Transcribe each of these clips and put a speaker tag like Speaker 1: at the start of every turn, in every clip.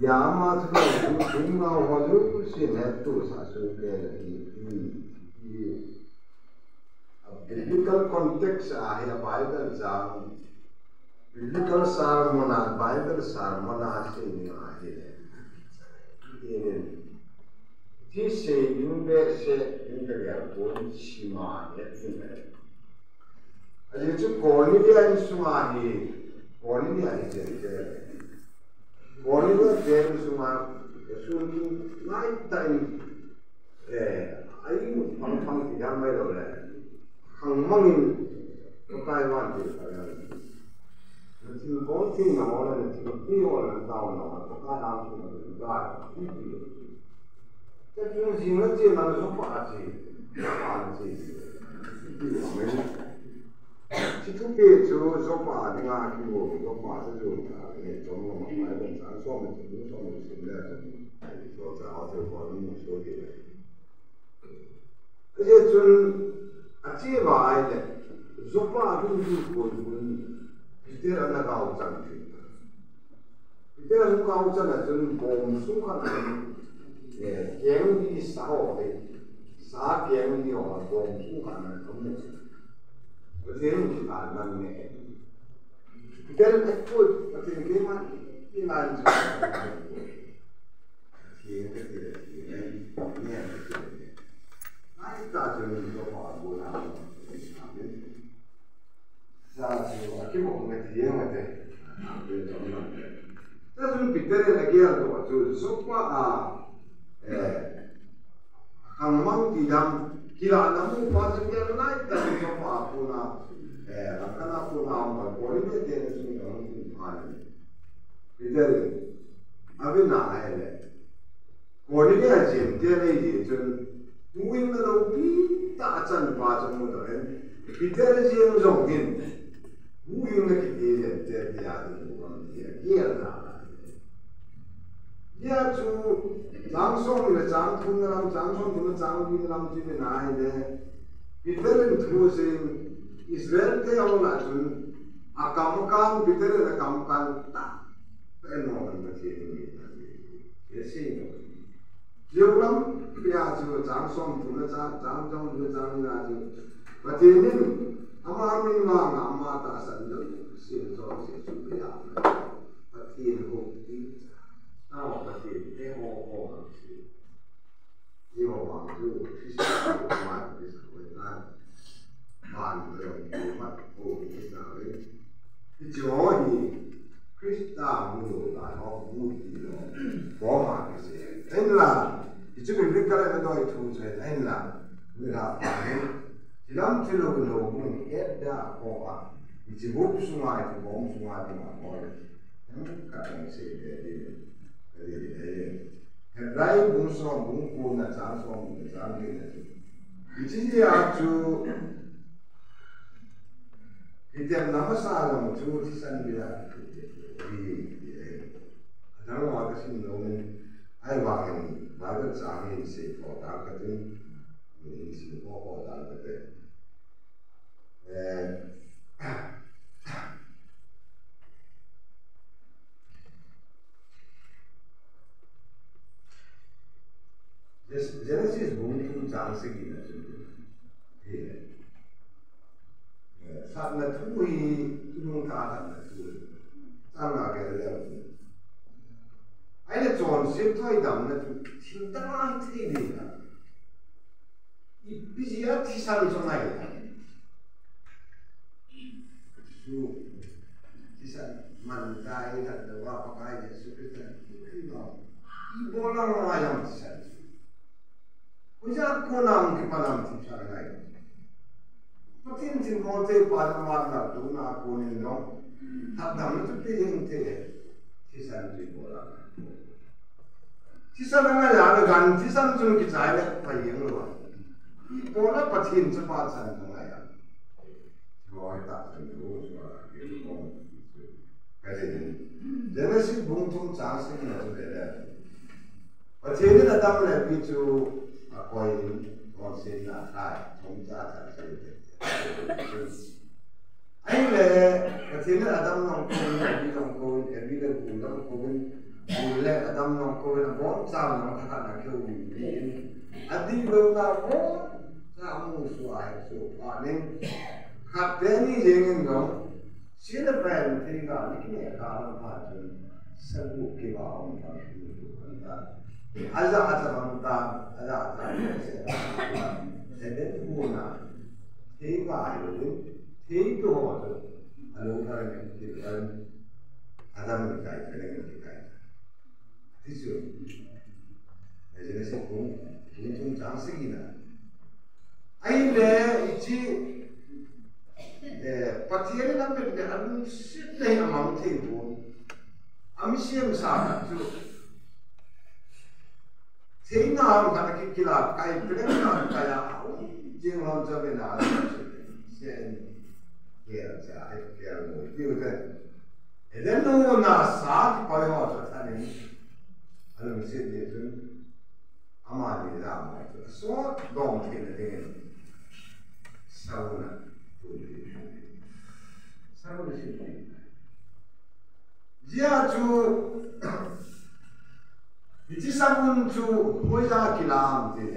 Speaker 1: Yama tu cuma waju sinetu sasuke biblical context ahya Bible jam biblical sarmona Bible sarmona sini ahya ini se yunde ya pun sima ya ini aja tu koni dia semua koni dia jadi Bollywood game semua shooting night time ayu pang tidak mai lor mangin pakai wan tu nanti bonsing nama orang nanti ni orang tahu nama pakai apa tu dah tapi yang singa je mana semua aje Situ betul sopa dengan aku sopa sejuk ni cuma macam ada transform sebenarnya so auto volume so dia. Kerja cun aci baik le sopa aku pun kita ada kau cantik. Kita ada kau cantik cun bom suka yang di sahau sah yang di orang bom suka kamu. Betul kita nanti. Dan aku betul gimana? Ini lanjut. Ini. Naik tak jadi apa guna. Saya aku mau mengerti yang ada. Tapi kita lagi ada tu. Supaya Hamam tidak kira namu pasal dia naik tapi apa aku nak akan aku nak boleh dia sini orang ada. Kita abi nak ada. Boleh dia jem dia ni je. Mungkin kalau kita acan pasal muda kan. Kita jem zongin. Mungkin kita dia ada orang dia nak. Dia tu langsung le jangthun dalam jangthun tu jangbi dalam tu naik le. Biterin tu sih Israel te awal tu akamukan biterin akamukan tak penuh macam ni. Jadi Jauham dia tu jangthun tu le jangthun tu jangbi tu. Macam ni amamin mang amata sendiri sih supaya. Macam ni Now, but they all you know, to physical mind is going on. Man, the what for is now. It's your Christa Mulu, I hope Moody, Roma is here. Enla, it's a big calendar to say, Enla, we have time. The young fellow will know whom Edda or it's a book smart, bomb smart in my boy. And I say that. Headline bungsu bungku na transform na transform na. Jadi aku kita nama sahaja tu sisan bila ada orang kasi nomen ay wakin bagai sahaja si kota katin ini si kota katin. Genesis buntu jangan segini saja. Saat nak tuhi turun ke atas nak tuhi, sama kerja. Aile John Sipthoi dam nak cinta mati dia. Ibisiat sisan sonai. Su sisan mantai dan doa pakai Yesus Kristus. Ibola ayam sisan. Ujar konam ke panam tipsar lain. Patin tin kote padam warna tu na konin no. Tak dam tu pihing te. Sisan tu bola. Sisan na ya gan sisan tu kita ada payeng lo. Bola patin cepat san tu ya. Boy tak tu suara. Kasi Genesis buntung chance ni tu ada. Patin na dam le pichu Koi konsen na kai, thongja thang se. Ai le, kathina adam nong koi, abi nong koi, abi le bu nong koi, Ule adam nong ko na bon sa nong kakana kyo ni. Adi lo na bon sa mo suai so panin. Kapeni jengin nong sila brand tiga ni kini karam patun sabu ke ba om pa tu kanta. Aza banta aza se. Ede puna tiga ayo tiga ho alo na ni kiran adam ni kai kene ni kai. Tisu. Ejene se kung tung jang sigina. Ai le ichi patiere na pe de anu sit le amam the bo. Ami siam sa tu. Thing na am kana ki kila kai pe na ka ya jing lam cha be na sen ya cha ai ya mo tiu de. Eden no na sa pa yo cha ta ni. Anu sit de tu ama ni la ma tu. So dong ke le de. Sauna. Sauna sih. Dia tu, itu sabun tu boleh kilam tu.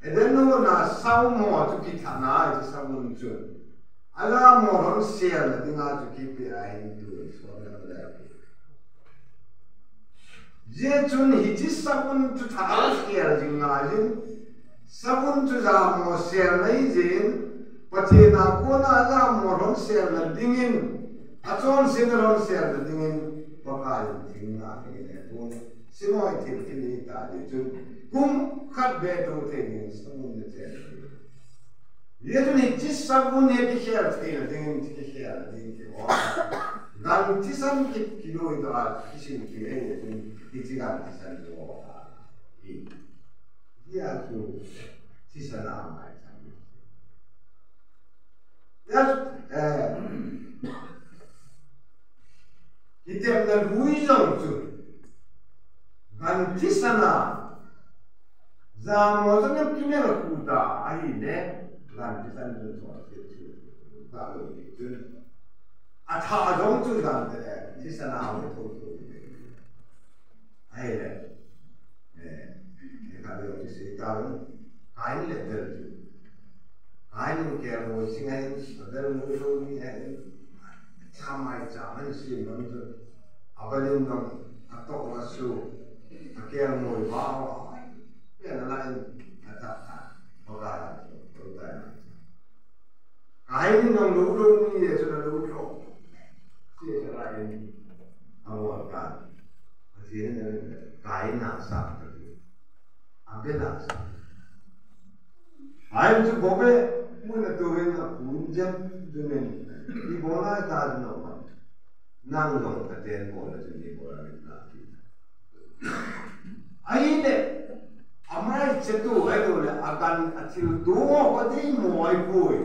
Speaker 1: Edeno na sauma tu kita na itu sabun tu. Alam orang sial dengan tu kita ain tu soalnya berapa. Dia tu ni itu sabun tu tak sial dengan je. Sabun tu dah mau sial lagi je. Pasti nak kau nak alam orang sial lagi dingin. Atau orang sial lagi dingin. Pakai tinggal ni pun. Semua itu kita tadi tu. Kum kat betul tu sabun tu sial. Dia tu ni cis sabun ni kita sial dingin kita sial dingin. Dan cisan kilo itu ada kisah kita ni. Kita cisan tu. Dia tu cisan nama. Kita nak hujan tu, ganti sana. Zaman macam ni nak kuda, ayi le, ganti sana tu tu, kalau itu, atau orang tu ganti le, sana awak tu, ayi le, kalau itu sekarang, ayi le tu. Ainu kaya mo singayin, adal mo ito ni samay zaman siya nandun. Abalin ng atok maso, kaya mo ibawa, kaya nalain atata, magalan ito, kainin ng lulong niya sa nalulong, siya sa lain ang wakan. Kasi kain nasa, abin nasa. Ayon sa bobe, muna tuwin na punjam dumin. Di bola tayo naman. Nanglong katen bola sa di bola natin. Ayun amay cetu ay dole akan atil dungo pati mo ay puy.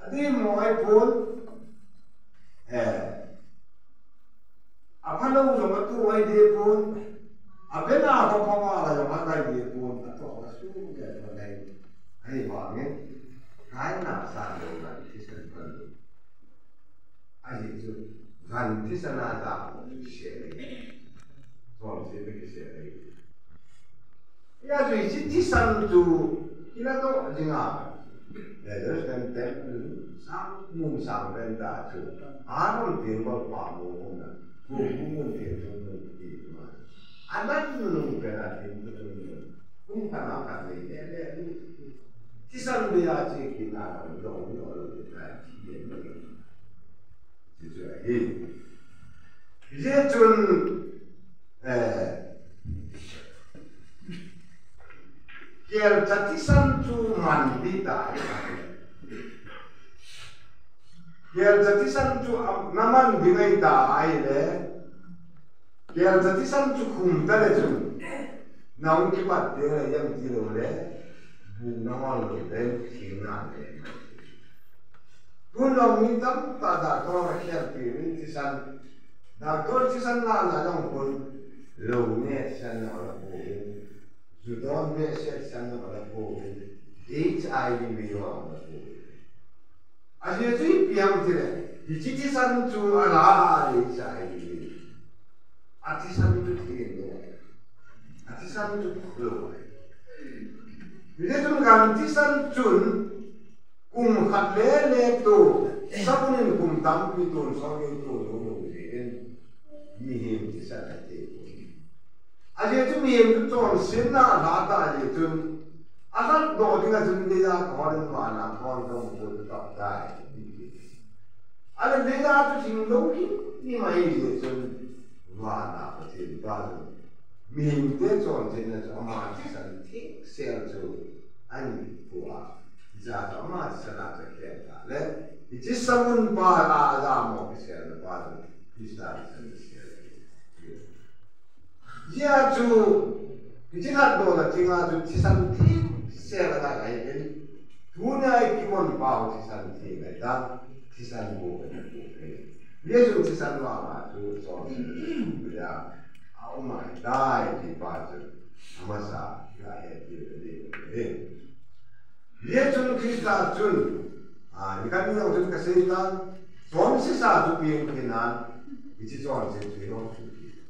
Speaker 1: Adi mo ay puy. Apalaw sa matu ay di puy. Abena ako pamala yung magay di puy. Ato kasu Hey, bangin, kain nak sandal ganti sana. Aje tu ganti sana dah share. Soal sih begitu share. Ya tu isi sana tu kita tu jengar. Ya terus kan tempel sampai dah tu. Aram timbal pamu mana. Bukan timbal itu mana. Ada tu kena timbal tu. Bukan apa ni. Kisan dia cik kita dong orang kita kian ni, jadi dia cun kian jatisan tu mandi dah, kian jatisan tu naman bingai dah aile, kian jatisan tu kumda le cun, naung kibat dia yang tiru le. Namal le tinggal le. Pulau mintam tada orang kian pilih cisan, doktor cisan lah yang pun lone cisan orang pun, sudah mesej cisan orang pun, HIV orang pun. Asyik tu piang tu le, cici cisan tu ala HIV. artisan itu dia, artisan itu perlu. Bila tu artisan cun kum khatlele tu sabunin kum tampi tu sorry tu logo dia, mihim artisan itu. Aje tu mihim tu cun sena rata aje cun, asal dua tiga cun dia kawan mana kawan kamu tu tak dah. Ada dia tu singgung ni mai je cun wala pati baru. Mihim tu cun jenis amat artisan tik sel tu. Ani buat, jadi amat sangat terkenal. Itu semua bahasa agama besar baru Kristen besar. Dia tu, kita nak doa tinggal tu Kristen besar ada lagi. Dunia kian bau Kristen lagi dah Kristen bukan. Dia tu Kristen lama tu soal dia, amat dah di bawah masa dia dia. Dia cun Kristen cun, ikan ni orang cun kesehatan, tuan sisa tu piang kenan, itu tuan sendiri orang suci.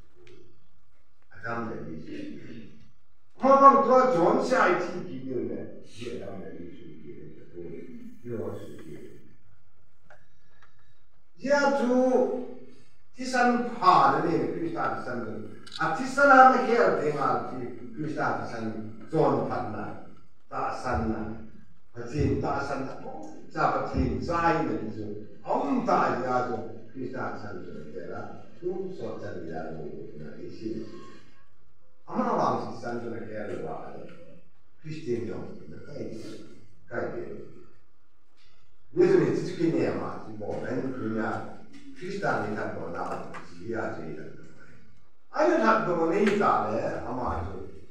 Speaker 1: Adam dari suci. Orang tua tuan saya itu gini le, dia Adam dari suci, dia orang suci. Dia tu Kristen par ni Kristen sendiri, Kristen apa kira dengar Kristen sendiri tuan panna, tak sana. Pati tak sana, siapa pati saya itu, tak ada tu Kristen sana kira, tu soal dia lu nak isi. Amal orang Kristen sana kira luar, Kristen yang kaya. Yesus itu kini ama, bukan dunia Kristen ni tak boleh, dia jadi. Ayat tak boleh tak le, ama itu,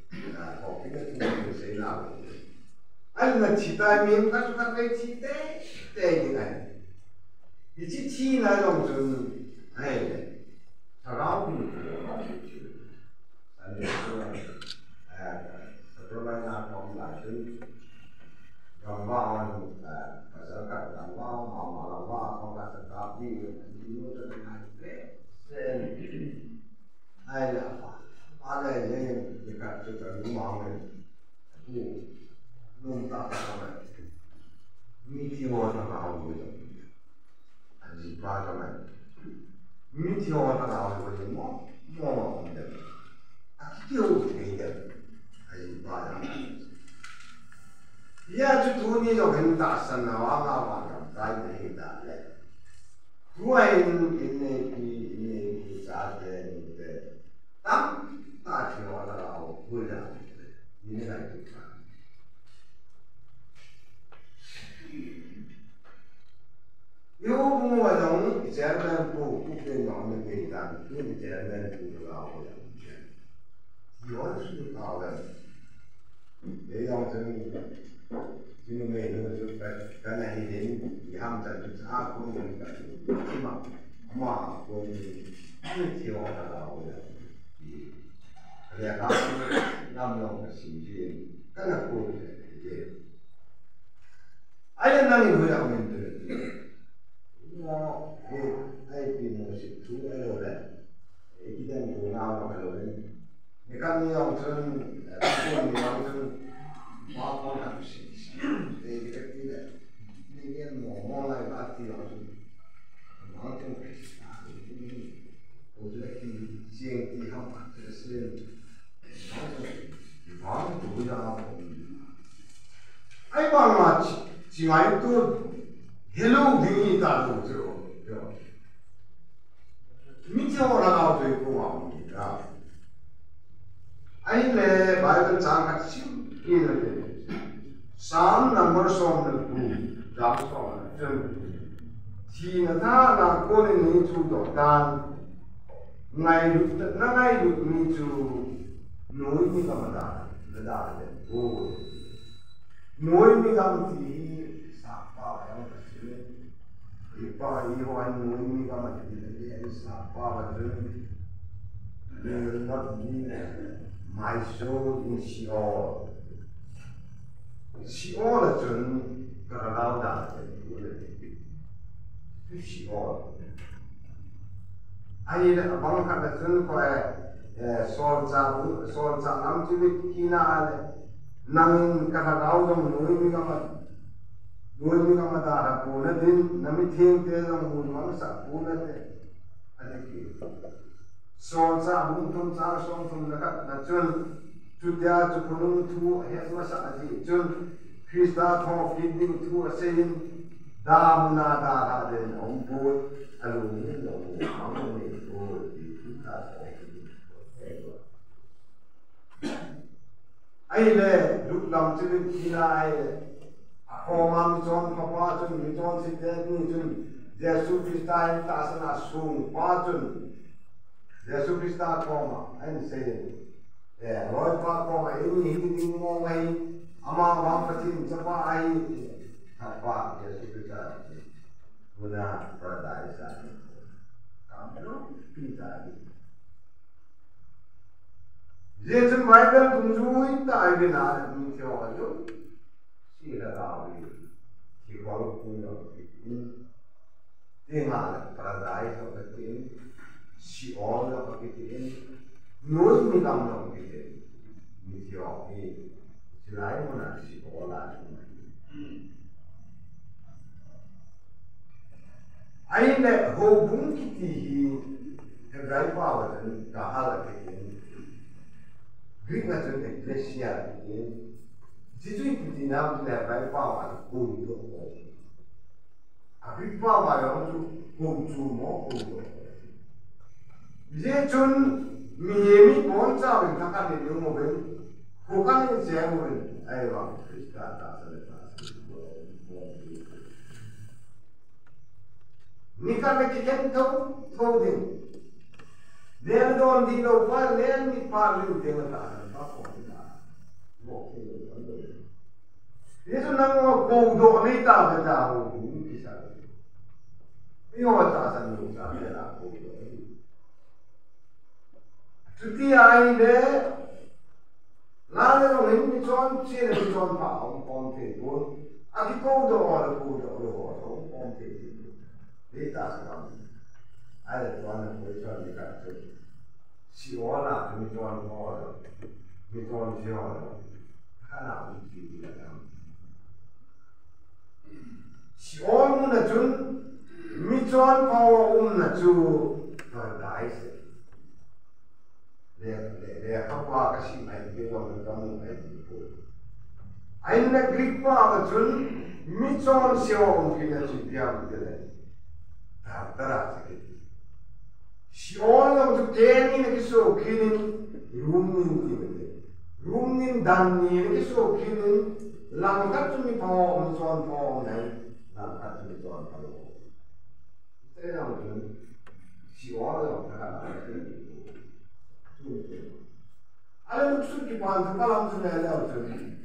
Speaker 1: kau kita tu saya nak. Aina cita mian kat kat cita, dengan. Ini cina yang tu, sekarang pun ada setelah nak kau lagi, gambar masyarakat gambar, malam kau kat tapi ini tu dengan sen. Ada apa? Ada yang dekat juga rumah ni. Nunca sama. Miti orang nak awal je. Anjing pakai. Miti orang nak awal je. Mau orang je. Akiu je. Anjing pakai. Ya tu ni jo hendak sana awal kai ni dah le. Dua ini sahaja ni. Tam tak cuma orang awal boleh. Ini lagi. Yo semua orang Jerman tu bukan orang Amerika, tu Jerman tu orang yang dia harus tahu. Dia yang tu menu tu kerana ini dia hamzah tu aku yang cuma ama pun dia orang yang dia kamu nama kesini kerana pun dia. Ayat nangis hujan mentu. Wah, ayat musik tu ayat. Kita ni orang kalau ni. Ikan ni orang tu, pun ni orang tu, macam apa sih? Kita kita ni kan mau lagi parti orang tu. Macam apa? Udah lagi siang di hampa terus. Macam tu yang apa? Ayat macam Siapa itu hello dini tahu tu, mesti orang tahu tu itu orang ni. Ain le Bible jangan sim ini le. Psalm number som le tu, jam som le. Si nada nak kau ni tu dotan, ngai ni tu noi ni kamada, dah le. Oh, noi ni kamti. Ipa iwan ini kama jadi siapa betul will not be my soul in Sheol. Sheol itu kerana dah jadi Sheol. ai le bang kha da sun ko sol cha nam chi kina ale nang ka ha dau dong noi mi ka ma da ha ko na din nami theng te dong mu ma sa ko na te ani ki sol cha mu thum cha som thum la ka na chun chu dia chu punung thu he ma sa ati chun Krista thong fitting thu a sein dam na da ha den om bu alu ni lo am ni bu ti ta ai le luk lam chu kina ai a ma mi chon pa chun mi chon si te ni chun Jesu Krista ta sana sung pa chun Jesu Krista koma ai sei Lord pa koma ini hindi mo ngai ama wang patin sapa ai apa Yesus Krista muna paradise kamero kita Yesus Bible kunjui ta ai bina ni theo ayo si la dawi si wal kunyo tinga paradise ho tin si all ho tin noi mi kam no tin ni theo ni Selain mana si bola ai le ho bung kiti hi rai pa wa tan ka hala ke Greek na tan ecclesia ke jisu kiti na le rai pa wa ko do a Greek pa wa yo ko chu mo ko do je chun mi bon cha wi ka ka ne mo ben Bukan jemuin, ayo Krista tak selesai. Nikah lekian tu ding. Dia don di luar, dia ni paling dengan tak apa pun. Dia tu nama bodoh ni tak tahu kisah. Ini orang tak sanggup tak ada bodoh. Cuti ai deh. Lale no hin mi chon che mi chon pa on pon te bo a ki ko do on pon te de ta sa ai to an ko chon ni ka che si ola mi chon mo mi chon si ola kana mi ti la kam si on na chun mi chon pa na chu paradise le kapwa kasi mai ke dong kamu ai po ai na Greek pa chun mi chon seo on ki na chi pia de le ta tara sa ke si on lo tu ke ni na ki so ki ni room ni dan ni ki so ki ni lang ka tu mi pa on chon pa nai lang ka tu mi chon pa lo te na chun si on lo ta Ada maksud di mana kalau sudah ada maksud,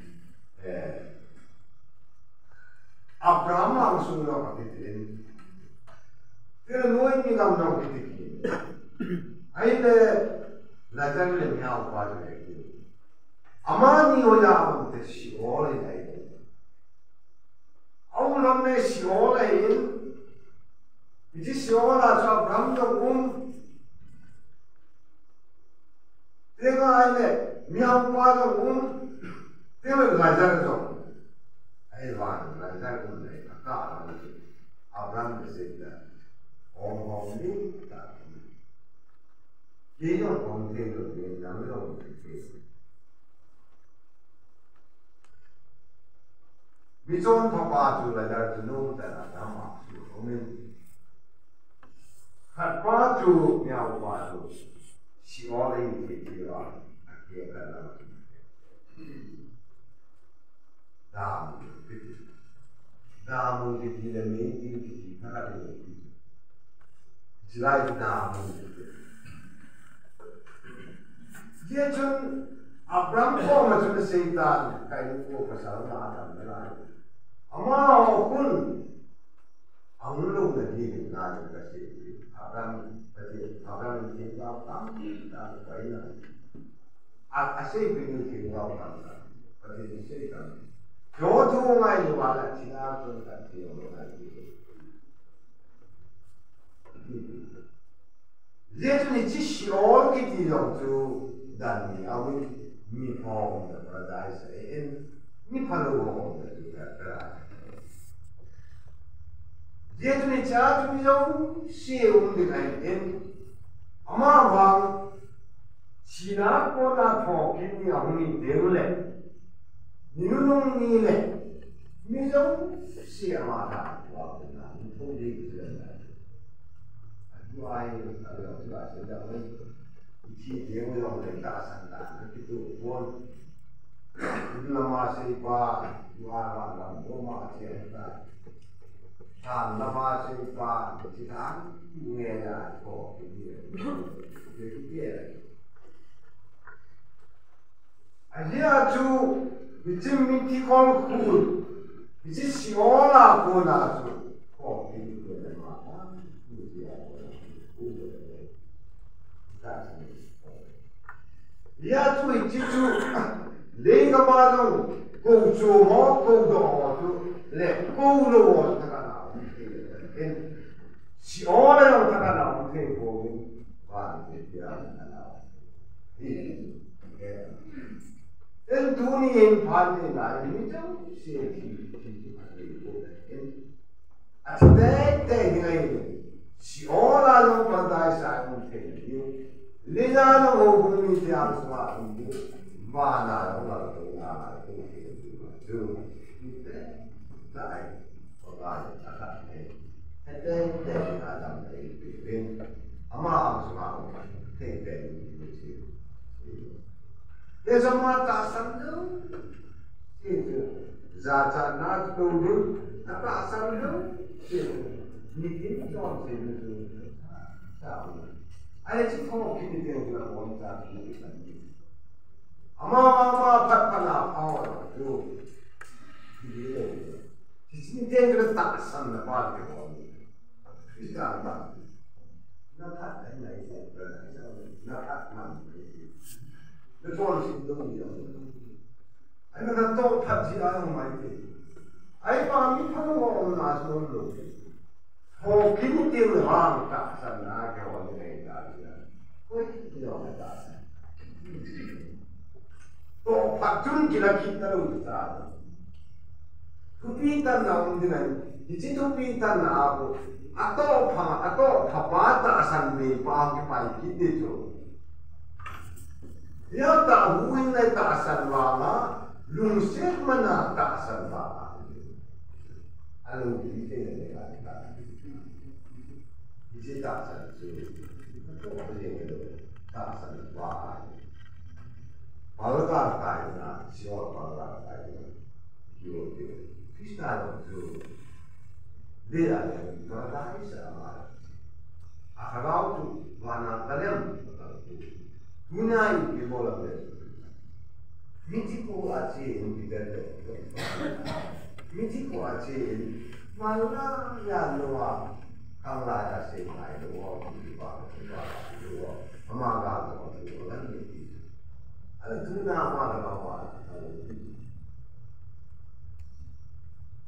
Speaker 1: Abraham langsung nak katakan, dia nuai ni kamu nak katakan, aile lajar le miao pada lagi, amani oja amte siole lagi, awal namne siole ini, ini siole asal Abraham tu Tega aile miao pada tega lajar tu. Aiwan lajar tu le kakak Abraham bersabda, orang ni tak. Dia yang konten tu dia nama orang tu. Bicon papa tu lajar tu no tak nama tu. Omen. Papa tu miao pada tu. Si orang ini dia akan damu di elementi di cara di selain damu dia cun Abraham kau macam setan kain kau pasal Adam melai ama pun anglo lagi nak kasih Abraham Abraham tinggal kami dan kaina asyik begini tinggal kami pada setan Jodoh mai wala tina pun tak tiada lagi. Yesu ni ci all ki ti lo tu dan ni awi mi phong da paradise en mi phalo ho da tu ka Yesu ni cha tu yo she de kai en ama wang China ko na tho ki ni awi de le ni nung ni le mi yo she ama da wa na ni to de ki le Why to us that way? He will only does and that. If you want Lamasi Bar, you are on Doma, Lamasi Bar, Titan, where I go here. I hear too, between me, Tikon Cool, which is all our Gona. Ya tu itu le kamadong kau cuma kau doa tu le kau lo tak ada. Si orang yang tak ada mungkin kau bahan dia tak ada. Dunia yang paling lain itu si orang yang pandai saya mungkin Lina no bumi dia semua ini mana orang tu nak tu tak orang tak ada ada ni ama semua teh dia semua tak sandu itu zat nak tu tak sandu ni John itu tak I just don't keep it in the one that you can do. Ama Papa, our do. It's in dangerous tax on the party. It's not bad. Not that I like it, not that man. The phone is doing it. I don't touch it on my face. I found it on my soul. Oh, can you tell the wrong tax on the alcohol? To patun kila kita lu ta. Tupitan na undinan. Iti tupitan na ako. Ato pabata asan may pakipai kiti to. Yata huwin na taasan wala. Lungsir man na taasan wala. Anong kiti na nila? Iti taasan to. Taasan wala. Malakar tayo na, siya malakar tayo. Yun. Kristano to. Dia yang paradise amar. Akaraw to, wana kalem. Gunay kimola beso. Miti ko achi in bidete. Miti ko achi in malala ya loa. Kangla ya se mai loa. Amaga ko to lan ni. Ada tuna amaga ko.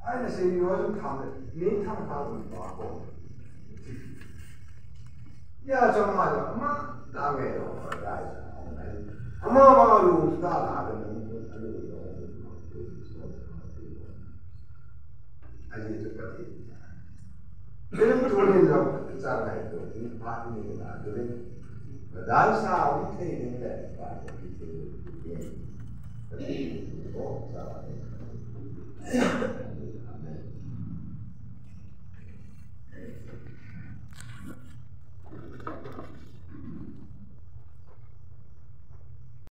Speaker 1: Ai se yo tham ni tham ta ko. Ya 정말 마 다음에요. 아마 lu sta 나는 아니 똑같이. 그런 돈이라고 있잖아요. 이 받는 거 나들은 날사 밑에 있는데 그리고 자